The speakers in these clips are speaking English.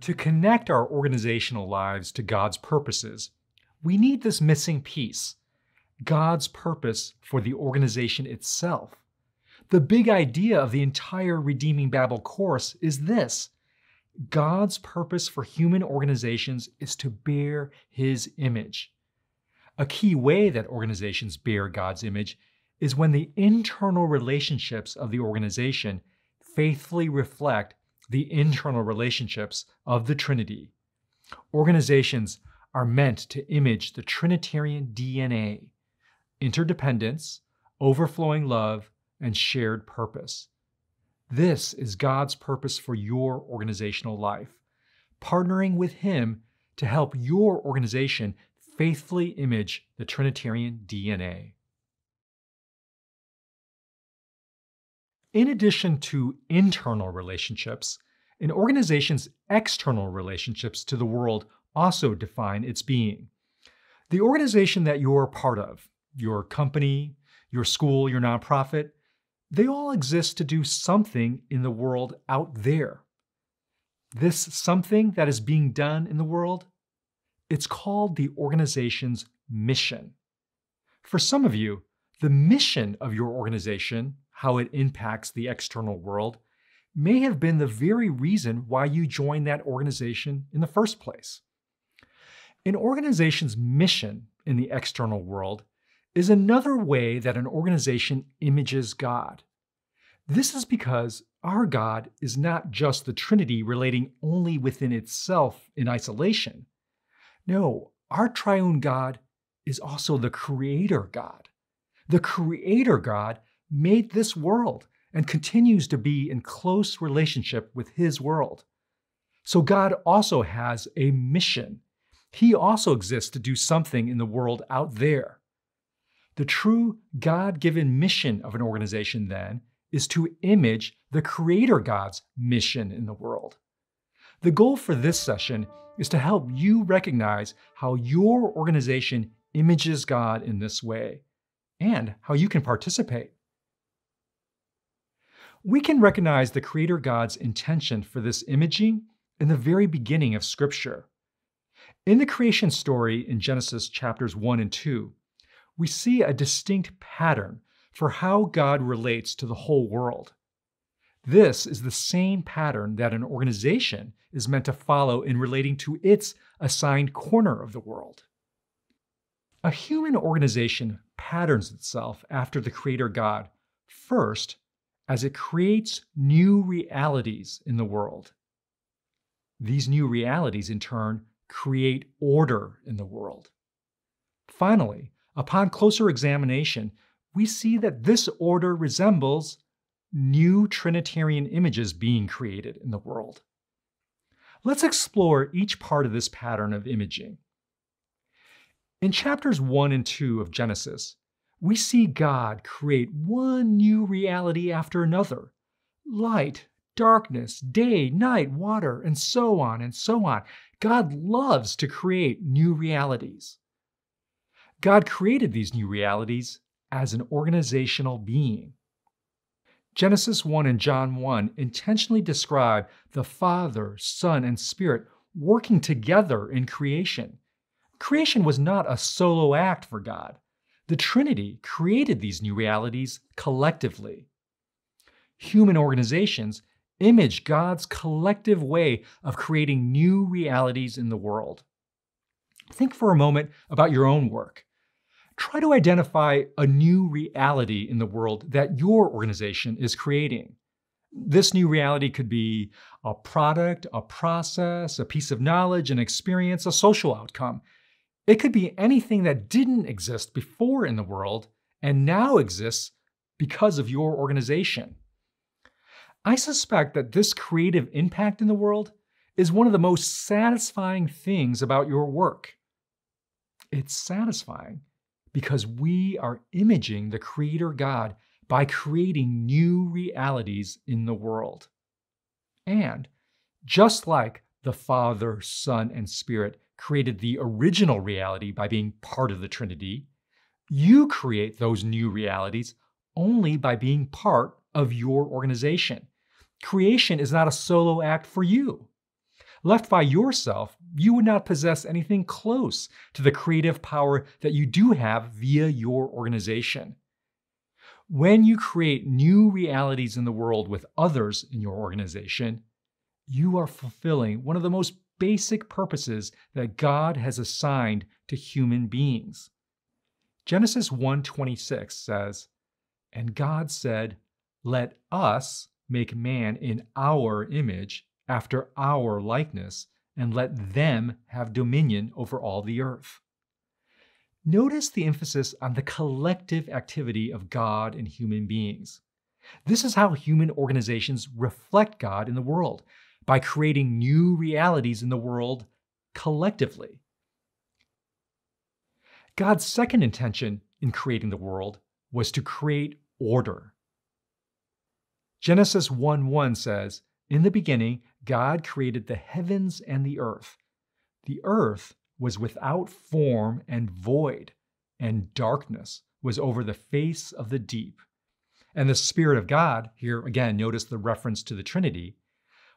To connect our organizational lives to God's purposes, we need this missing piece: God's purpose for the organization itself. The big idea of the entire Redeeming Babel course is this: God's purpose for human organizations is to bear His image. A key way that organizations bear God's image is when the internal relationships of the organization faithfully reflect the internal relationships of the Trinity. Organizations are meant to image the Trinitarian DNA: interdependence, overflowing love, and shared purpose. This is God's purpose for your organizational life, partnering with Him to help your organization faithfully image the Trinitarian DNA. In addition to internal relationships, an organization's external relationships to the world also define its being. The organization that you're a part of, your company, your school, your nonprofit, they all exist to do something in the world out there. This something that is being done in the world, it's called the organization's mission. For some of you, the mission of your organization, how it impacts the external world, may have been the very reason why you joined that organization in the first place. An organization's mission in the external world is another way that an organization images God. This is because our God is not just the Trinity relating only within itself in isolation. No, our triune God is also the Creator God. The Creator God made this world and continues to be in close relationship with His world. So God also has a mission. He also exists to do something in the world out there. The true God-given mission of an organization, then, is to image the Creator God's mission in the world. The goal for this session is to help you recognize how your organization images God in this way, and how you can participate. We can recognize the Creator God's intention for this imaging in the very beginning of Scripture. In the creation story in Genesis chapters 1 and 2, we see a distinct pattern for how God relates to the whole world. This is the same pattern that an organization is meant to follow in relating to its assigned corner of the world. A human organization patterns itself after the Creator God first as it creates new realities in the world. These new realities, in turn, create order in the world. Finally, upon closer examination, we see that this order resembles new Trinitarian images being created in the world. Let's explore each part of this pattern of imaging. In chapters 1 and 2 of Genesis, we see God create one new reality after another: light, darkness, day, night, water, and so on and so on. God loves to create new realities. God created these new realities as an organizational being. Genesis 1 and John 1 intentionally describe the Father, Son, and Spirit working together in creation. Creation was not a solo act for God. The Trinity created these new realities collectively. Human organizations image God's collective way of creating new realities in the world. Think for a moment about your own work. Try to identify a new reality in the world that your organization is creating. This new reality could be a product, a process, a piece of knowledge, an experience, a social outcome. It could be anything that didn't exist before in the world and now exists because of your organization. I suspect that this creative impact in the world is one of the most satisfying things about your work. It's satisfying because we are imaging the Creator God by creating new realities in the world. And just like the Father, Son, and Spirit created the original reality by being part of the Trinity, you create those new realities only by being part of your organization. Creation is not a solo act for you. Left by yourself, you would not possess anything close to the creative power that you do have via your organization. When you create new realities in the world with others in your organization, you are fulfilling one of the most basic purposes that God has assigned to human beings. Genesis 1:26 says, "And God said, 'Let us make man in our image, after our likeness, and let them have dominion over all the earth.'" Notice the emphasis on the collective activity of God and human beings. This is how human organizations reflect God in the world, by creating new realities in the world collectively. God's second intention in creating the world was to create order. Genesis 1:1 says, "In the beginning, God created the heavens and the earth. The earth was without form and void, and darkness was over the face of the deep. And the Spirit of God," here again, notice the reference to the Trinity,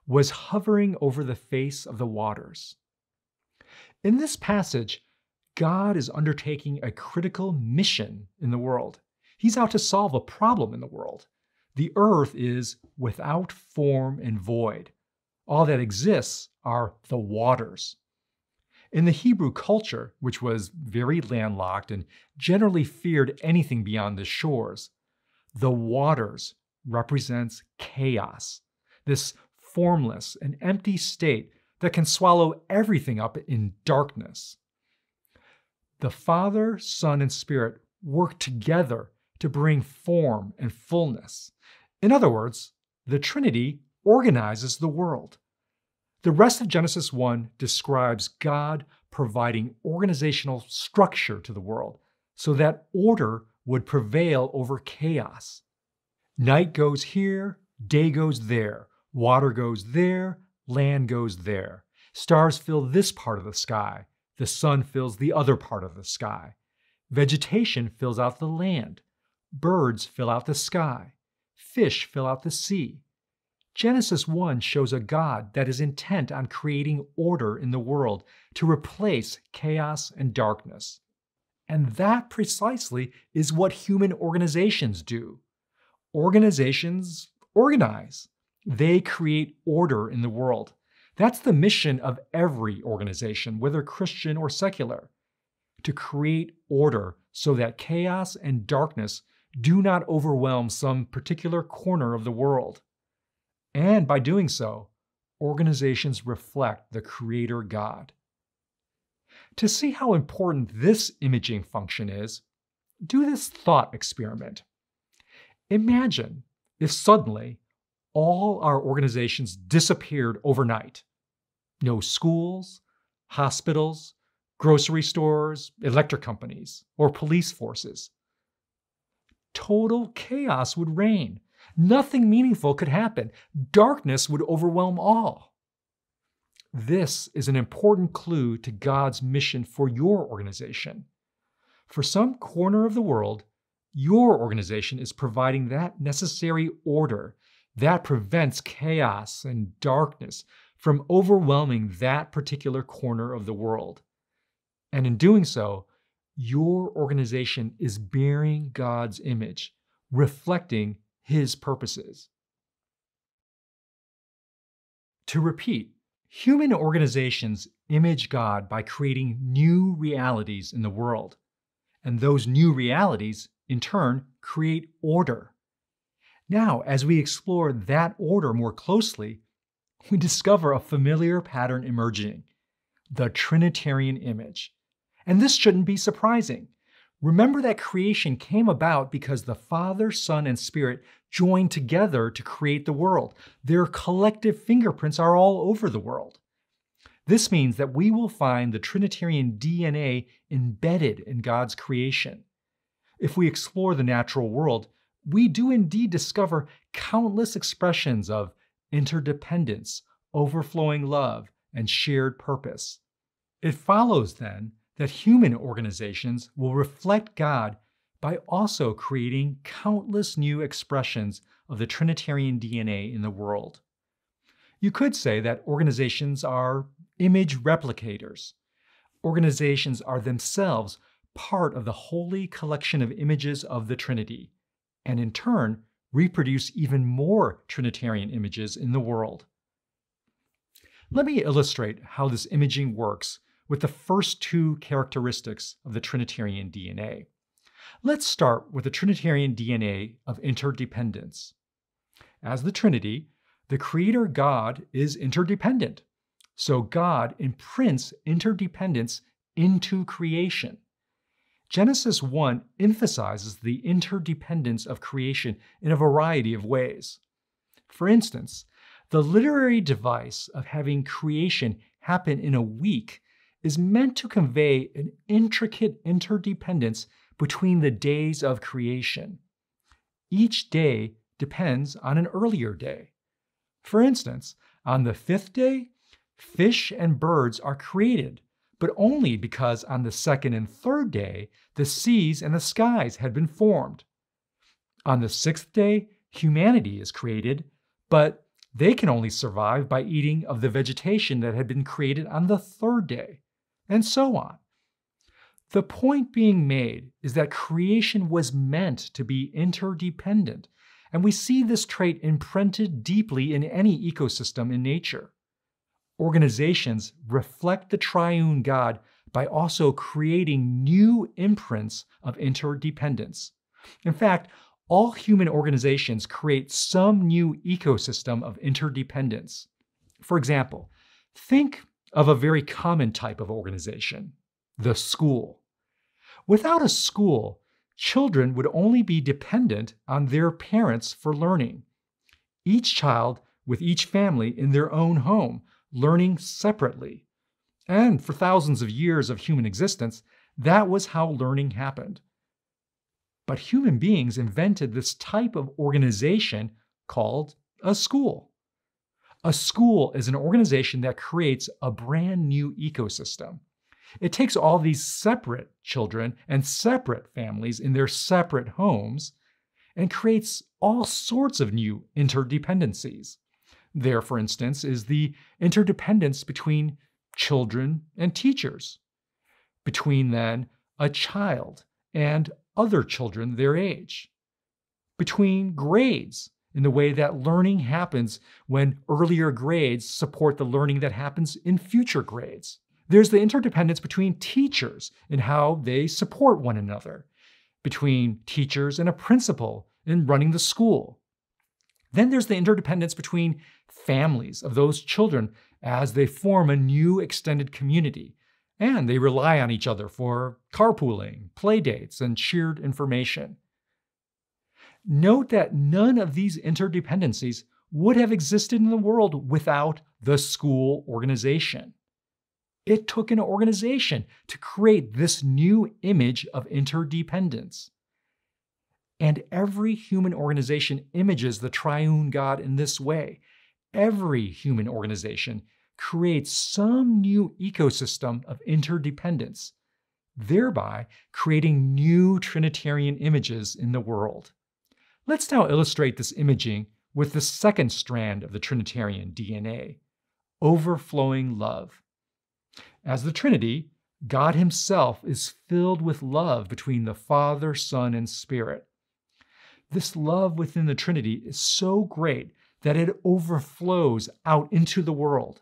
"was hovering over the face of the waters." In this passage, God is undertaking a critical mission in the world. He's out to solve a problem in the world. The earth is without form and void. All that exists are the waters. In the Hebrew culture, which was very landlocked and generally feared anything beyond the shores, the waters represents chaos, this formless and empty state that can swallow everything up in darkness. The Father, Son, and Spirit work together to bring form and fullness. In other words, the Trinity organizes the world. The rest of Genesis 1 describes God providing organizational structure to the world so that order would prevail over chaos. Night goes here, day goes there, water goes there, land goes there. Stars fill this part of the sky, the sun fills the other part of the sky. Vegetation fills out the land. Birds fill out the sky. Fish fill out the sea. Genesis 1 shows a God that is intent on creating order in the world to replace chaos and darkness. And that precisely is what human organizations do. Organizations organize. They create order in the world. That's the mission of every organization, whether Christian or secular, to create order so that chaos and darkness do not overwhelm some particular corner of the world. And by doing so, organizations reflect the Creator God. To see how important this imaging function is, do this thought experiment. Imagine if suddenly all our organizations disappeared overnight. No schools, hospitals, grocery stores, electric companies, or police forces. Total chaos would reign. Nothing meaningful could happen. Darkness would overwhelm all. This is an important clue to God's mission for your organization. For some corner of the world, your organization is providing that necessary order that prevents chaos and darkness from overwhelming that particular corner of the world. And in doing so, your organization is bearing God's image, reflecting His purposes. To repeat, human organizations image God by creating new realities in the world. And those new realities, in turn, create order. Now, as we explore that order more closely, we discover a familiar pattern emerging: the Trinitarian image. And this shouldn't be surprising. Remember that creation came about because the Father, Son, and Spirit joined together to create the world. Their collective fingerprints are all over the world. This means that we will find the Trinitarian DNA embedded in God's creation. If we explore the natural world, we do indeed discover countless expressions of interdependence, overflowing love, and shared purpose. It follows then that human organizations will reflect God by also creating countless new expressions of the Trinitarian DNA in the world. You could say that organizations are image replicators. Organizations are themselves part of the holy collection of images of the Trinity, and in turn, reproduce even more Trinitarian images in the world. Let me illustrate how this imaging works with the first two characteristics of the Trinitarian DNA. Let's start with the Trinitarian DNA of interdependence. As the Trinity, the Creator God is interdependent. So God imprints interdependence into creation. Genesis 1 emphasizes the interdependence of creation in a variety of ways. For instance, the literary device of having creation happen in a week is meant to convey an intricate interdependence between the days of creation. Each day depends on an earlier day. For instance, on the fifth day, fish and birds are created, but only because on the second and third day, the seas and the skies had been formed. On the sixth day, humanity is created, but they can only survive by eating of the vegetation that had been created on the third day, and so on. The point being made is that creation was meant to be interdependent, and we see this trait imprinted deeply in any ecosystem in nature. Organizations reflect the triune God by also creating new imprints of interdependence. In fact, all human organizations create some new ecosystem of interdependence. For example, think of a very common type of organization, the school. Without a school, children would only be dependent on their parents for learning. Each child with each family in their own home, learning separately. And for thousands of years of human existence, that was how learning happened. But human beings invented this type of organization called a school. A school is an organization that creates a brand new ecosystem. It takes all these separate children and separate families in their separate homes and creates all sorts of new interdependencies. There, for instance, is the interdependence between children and teachers, between then a child and other children their age, between grades in the way that learning happens when earlier grades support the learning that happens in future grades. There's the interdependence between teachers and how they support one another, between teachers and a principal in running the school. Then there's the interdependence between families of those children as they form a new extended community, and they rely on each other for carpooling, play dates, and shared information. Note that none of these interdependencies would have existed in the world without the school organization. It took an organization to create this new image of interdependence. And every human organization images the triune God in this way. Every human organization creates some new ecosystem of interdependence, thereby creating new Trinitarian images in the world. Let's now illustrate this imaging with the second strand of the Trinitarian DNA, overflowing love. As the Trinity, God Himself is filled with love between the Father, Son, and Spirit. This love within the Trinity is so great that it overflows out into the world.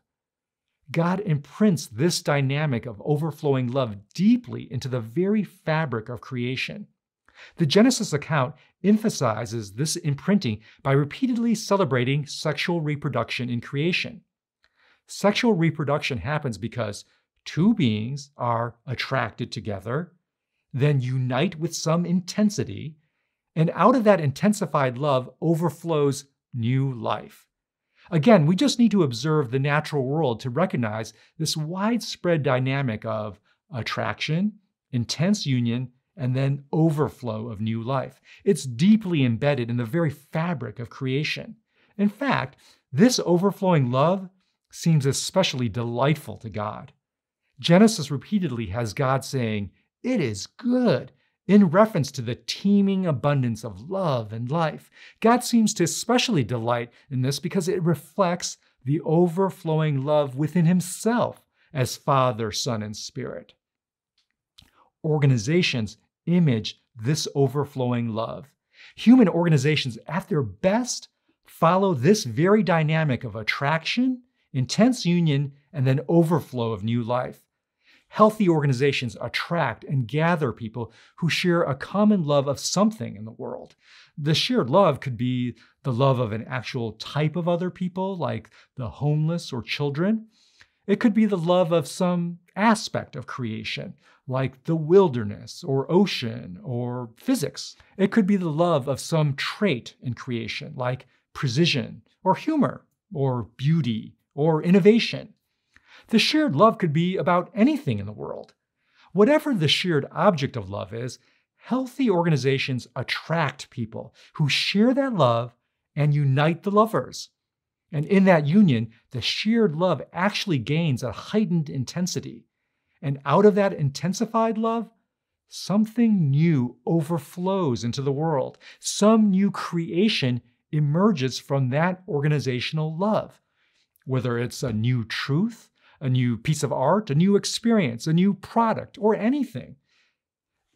God imprints this dynamic of overflowing love deeply into the very fabric of creation. The Genesis account emphasizes this imprinting by repeatedly celebrating sexual reproduction in creation. Sexual reproduction happens because two beings are attracted together, then unite with some intensity, and out of that intensified love overflows new life. Again, we just need to observe the natural world to recognize this widespread dynamic of attraction, intense union, and then overflow of new life. It's deeply embedded in the very fabric of creation. In fact, this overflowing love seems especially delightful to God. Genesis repeatedly has God saying, "It is good," in reference to the teeming abundance of love and life. God seems to especially delight in this because it reflects the overflowing love within himself as Father, Son, and Spirit. Organizations image this overflowing love. Human organizations at their best follow this very dynamic of attraction, intense union, and then overflow of new life. Healthy organizations attract and gather people who share a common love of something in the world. The shared love could be the love of an actual type of other people, like the homeless or children. It could be the love of some aspect of creation, like the wilderness or ocean or physics. It could be the love of some trait in creation, like precision or humor or beauty or innovation. The shared love could be about anything in the world. Whatever the shared object of love is, healthy organizations attract people who share that love and unite the lovers. And in that union, the shared love actually gains a heightened intensity. And out of that intensified love, something new overflows into the world. Some new creation emerges from that organizational love. Whether it's a new truth, a new piece of art, a new experience, a new product, or anything.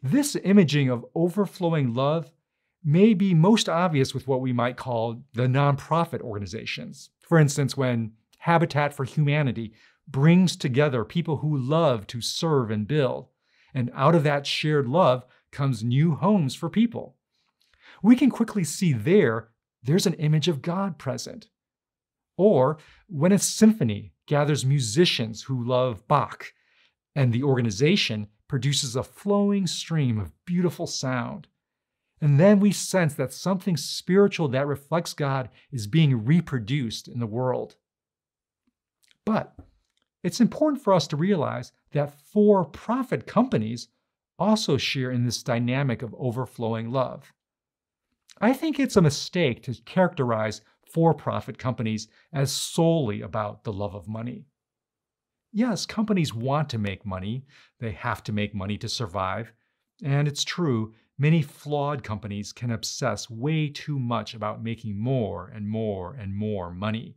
This imaging of overflowing love may be most obvious with what we might call the nonprofit organizations. For instance, when Habitat for Humanity brings together people who love to serve and build, and out of that shared love comes new homes for people. We can quickly see there's an image of God present. Or when a symphony gathers musicians who love Bach, and the organization produces a flowing stream of beautiful sound. And then we sense that something spiritual that reflects God is being reproduced in the world. But it's important for us to realize that for-profit companies also share in this dynamic of overflowing love. I think it's a mistake to characterize for-profit companies as solely about the love of money. Yes, companies want to make money. They have to make money to survive. And it's true, many flawed companies can obsess way too much about making more and more and more money.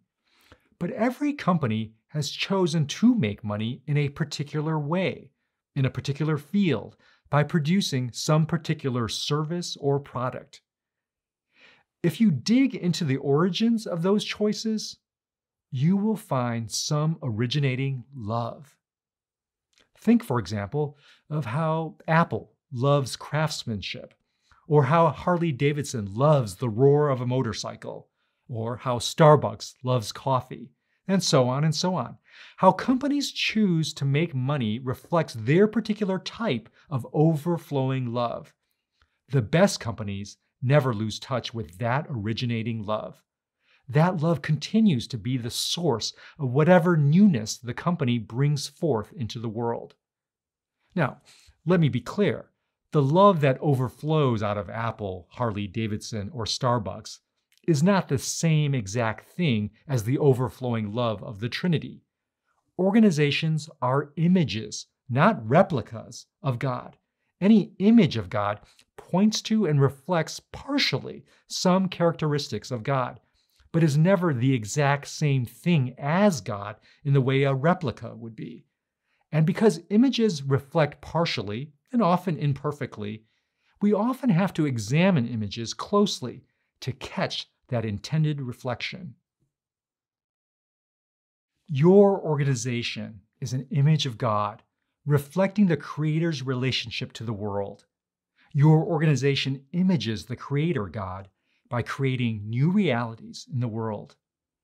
But every company has chosen to make money in a particular way, in a particular field, by producing some particular service or product. If you dig into the origins of those choices, you will find some originating love. Think, for example, of how Apple loves craftsmanship, or how Harley-Davidson loves the roar of a motorcycle, or how Starbucks loves coffee, and so on and so on. How companies choose to make money reflects their particular type of overflowing love. The best companies never lose touch with that originating love. That love continues to be the source of whatever newness the company brings forth into the world. Now, let me be clear. The love that overflows out of Apple, Harley-Davidson, or Starbucks is not the same exact thing as the overflowing love of the Trinity. Organizations are images, not replicas, of God. Any image of God points to and reflects partially some characteristics of God, but is never the exact same thing as God in the way a replica would be. And because images reflect partially, and often imperfectly, we often have to examine images closely to catch that intended reflection. Your organization is an image of God, reflecting the Creator's relationship to the world. Your organization images the Creator God by creating new realities in the world,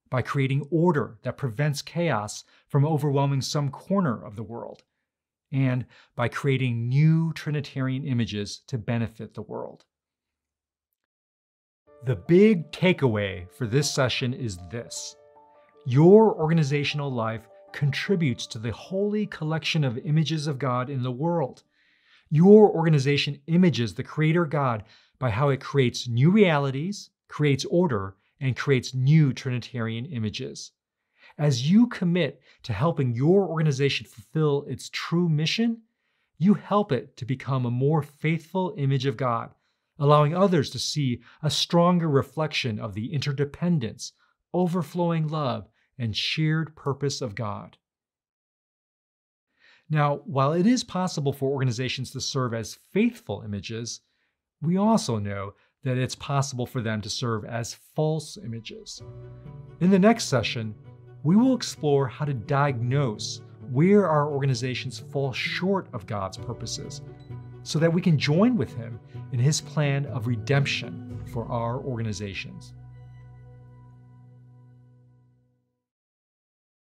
by creating order that prevents chaos from overwhelming some corner of the world, and by creating new Trinitarian images to benefit the world. The big takeaway for this session is this: your organizational life contributes to the holy collection of images of God in the world. Your organization images the Creator God by how it creates new realities, creates order, and creates new Trinitarian images. As you commit to helping your organization fulfill its true mission, you help it to become a more faithful image of God, allowing others to see a stronger reflection of the interdependence, overflowing love, and shared purpose of God. Now, while it is possible for organizations to serve as faithful images, we also know that it's possible for them to serve as false images. In the next session, we will explore how to diagnose where our organizations fall short of God's purposes so that we can join with Him in His plan of redemption for our organizations.